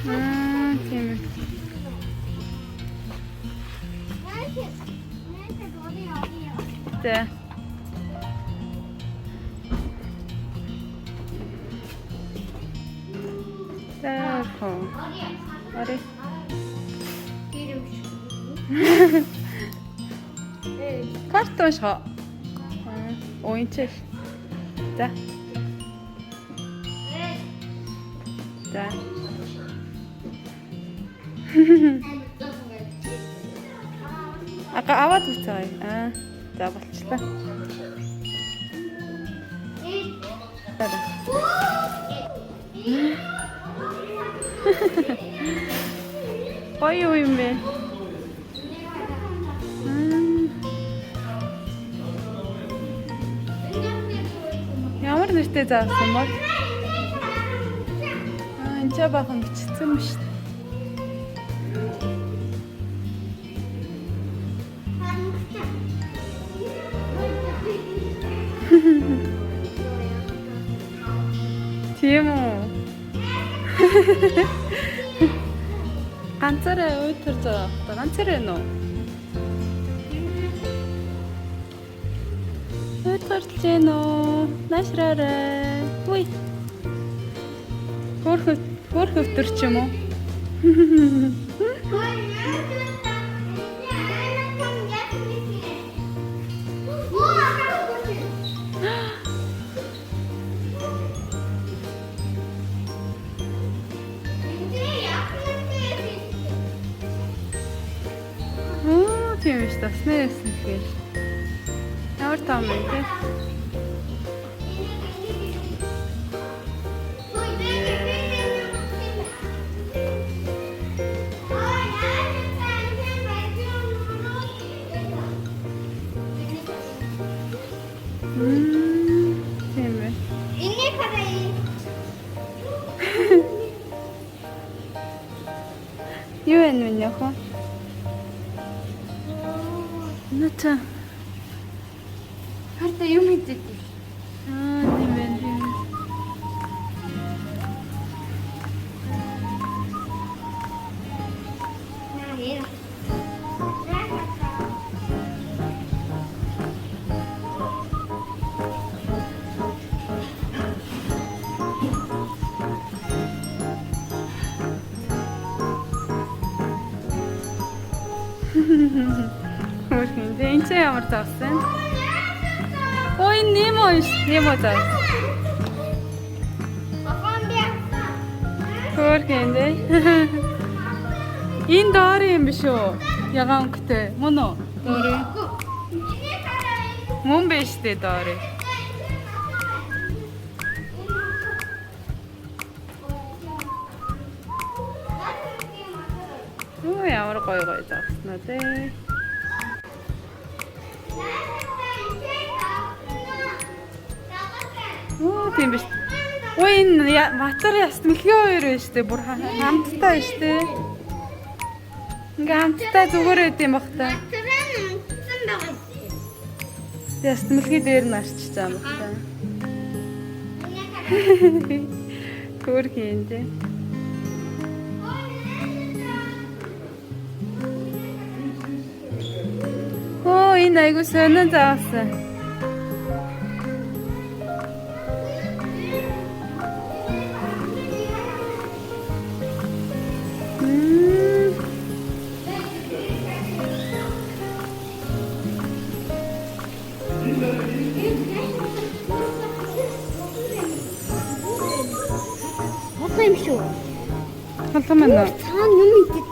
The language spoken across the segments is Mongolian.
Тийм. За. Сайхан. Ари. Картон шоо. Ойнчил. За. За. Ака аваад үцээ. За болчлаа. Тара. Гоё юм бэ. Ямар нэртэй заасан бол? Энд ч бахан бичсэн юм шүү дээ. Тийм үү? Ганцаараа уйтар заа. Ганцаараа нөө. Уйтарч гэнэ үү? Нашраарай. Уй. Хөрхөвтөр ч юм уу? Тийм биш таснаас нэхэл. Ямар таам бэ те? Тийм бэ. Энийг хараа. Юу вэ нөх? Ната. Харта юм хийдэг. Тийм ээ. Хөрхиндээ энэ ч ямар заасан? Ой, Немо заа. Хөрхиндээ. Энэ доор юм биш үү? Ягаан өнгөтэй. Мөн үү? Доор. Мөн биш дээ доор. Ой, ямар гоё зааснаа дээ. Тийм биш. Ой, энэ матар яст мэлхий хоёр байна штэ. Бүр хамттай байна штэ. Ингээ хамттай зүгээр байд юм бах та. Яст мэлхий дээр нь арчиж байгаа юм бах та. Гөр хийнэ. Оо, энэ айгуу сонин заасан. Юм шүү. Халтамана. Цаан юм идэх.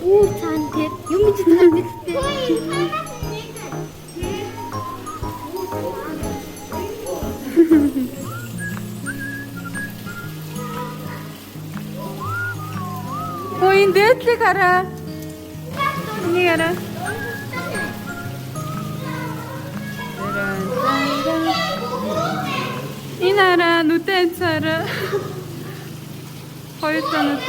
Оо цаан дээр юм идэх хэрэгтэй. Ой, энэ дээдлийг хараа. Энийг хараа. Энэ хараа, нүдэн цараа. Хоёр танаа.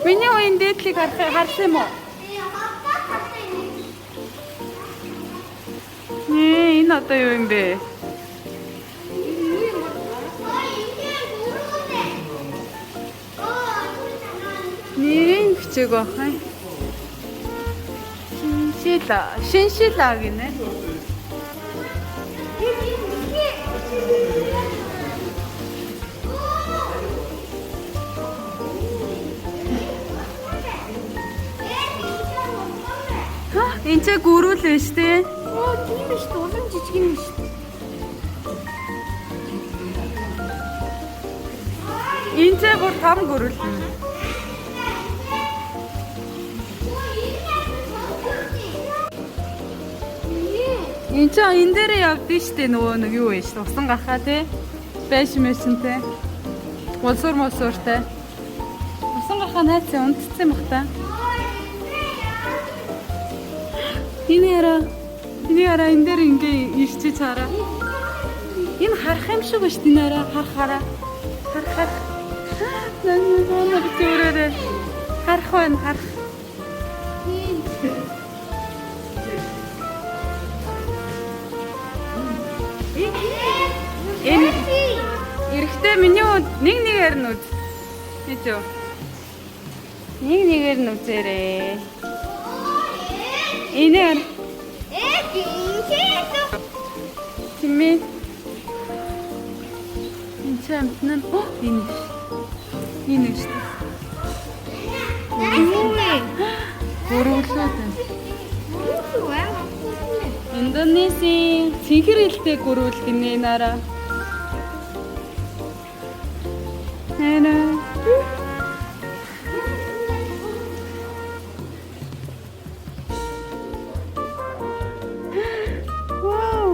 Миний энэ дээдлийг харсан юм уу? Энэ одоо юу юм бэ? мчээгөө хай. Шиншила гинэ. Энд ч гөрүүл байна шүү дээ. Оо тийм биш үү? Улам жижиг юм биш. Энд ч бүр том гөрүүл. Энд ч энэ дээрээ явдсан шүү дээ нөгөө нэг юу вэ шүү. Усан гахаа тий. Бэш мэсэнтэй. Улсуур мосууртай. Усан гахаа найцсан унтцсан бах та. Энэ яра энэ дээр ингээ ирчиж хараа. Энэ харах юм шиг ба шүү дээ нэрэ харахаараа. Харах. Наа бүрээрээ харах байна харах. Энэ эрэхтэй миний нэг нэгээр нь үз. Эд юу? Нэг нэгээр нь үзээрээ. Энэ Тимми. Энэ чамтнан энэ шүү. Гөрүүлээд. Индонезийн цэнхэр хэлтэй гөрүүл гинэ нараа. Вау.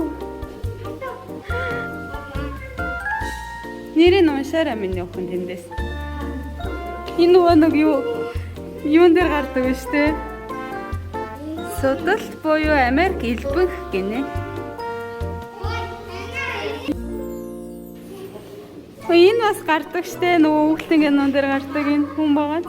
Нэрээ номшаараа минь охин тэндээс. Энэ нэг юун дээр гардаг вэ штэ? Судалт буюу Америк элбэг гинэ. Энэ бас гардаг штэ нөгөө хүүхдийн кинон дээр гардаг энэ хүн байгаа.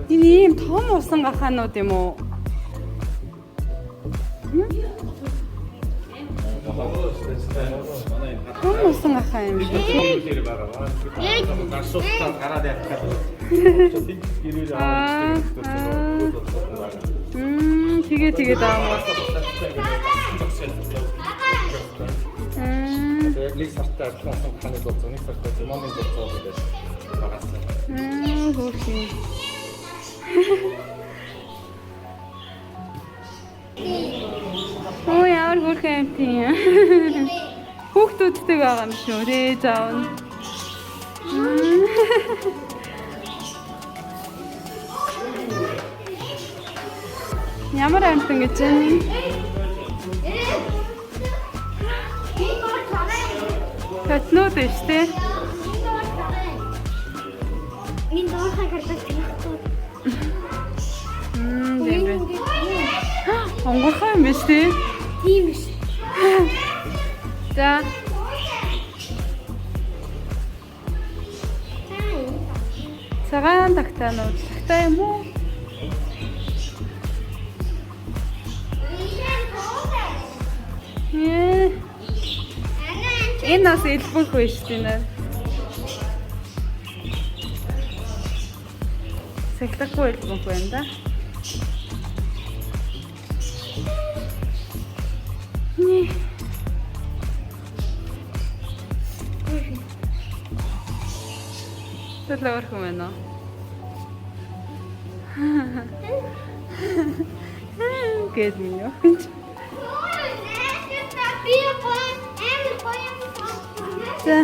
Энэ ийм том усан гахаанууд юм уу? Том усан гахаа юм шиг. Тэгээ даамаа. Нэг сартаа болсон ханыг болсон, нэг сартаа зэмоны болсон гэдэг багасан. Хөөхий. Оо яар хөөхий юм тийм. Хүүхдүүдтэй байгаа юм шүү. Рээ заавна. Ямар амтан гэж юм? Татнууд биш үү? Энэ доорхай гардаг тийм. Онгорхой юм биш үү? Тийм биш. За. Цагаан тагтаанууд тагтаа юм уу? Энэ нас элбэх биш тийм. Сэгтэхгүй элбэх байна да. Тэтлэр хэмээнэ. Гэт минь. За.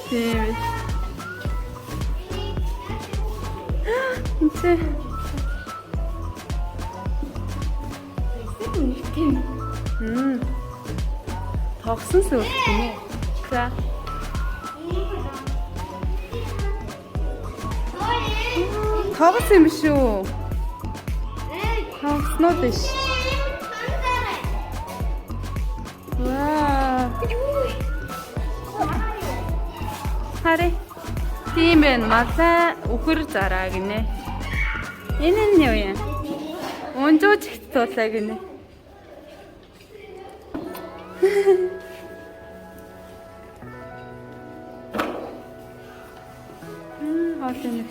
Тийм. Үнтэй. Тогсон сүр тийм үү? За. Тогсон юм шүү. Тогсноо биш. Вау. харъя. Тийм байна. Малаа үхэр зараа гинэ. Энэ нь юу юм? Унжууч ихт тулаа гинэ. Хоолой нэг.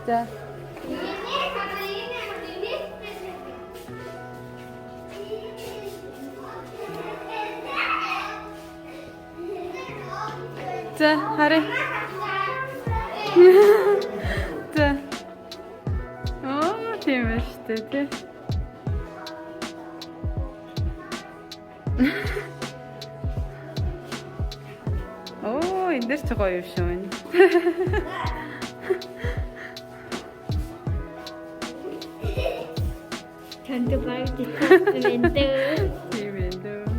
За. За, харъя. За. Оо, тийм ээ шүү дээ, тий. Оо, энэ дөр ч гоё юм шүү энэ. Танд баг дихвэнтэй. Тийм ээ дөө.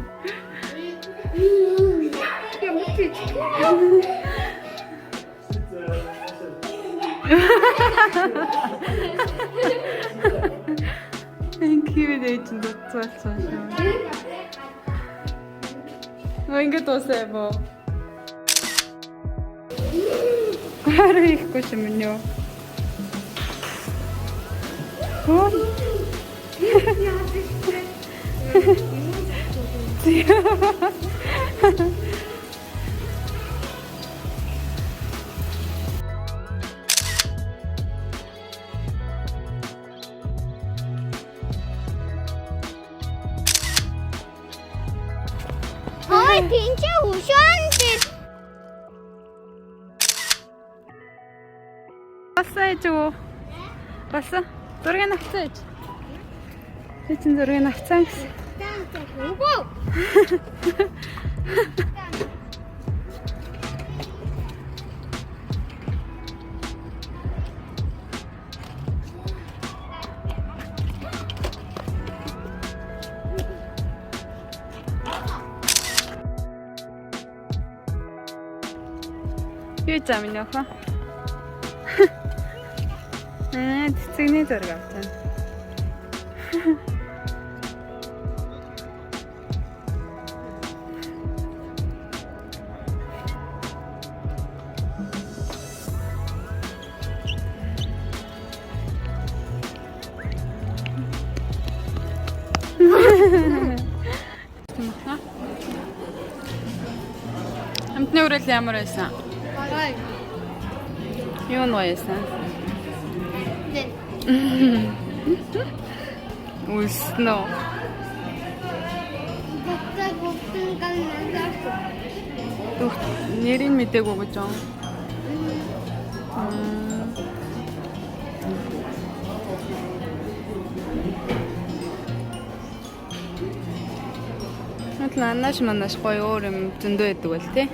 Thank you дэйчэн дуцаалсан шүү. Ингээд дуусаа боо. Хараа ихгүй юм нё. Хөө. Ой, тэнцээ хөшөөн тэр. Басаач уу? Баса. Зургийг авцаач. Эцэн зургийг авцаа гэсэн. Үгүй. Юу зам энэ охоо? Цэцэгний зураг авсан. Хамтны үрэл ямар байсан? Багай. Юу нь байсан? Дэн. Үснэ. Гуптан ганнаас. Түх нэрийг мэдээгүй гэж юм. Нааш манаш гоё өөр юм зөндөө байдаг байл тий.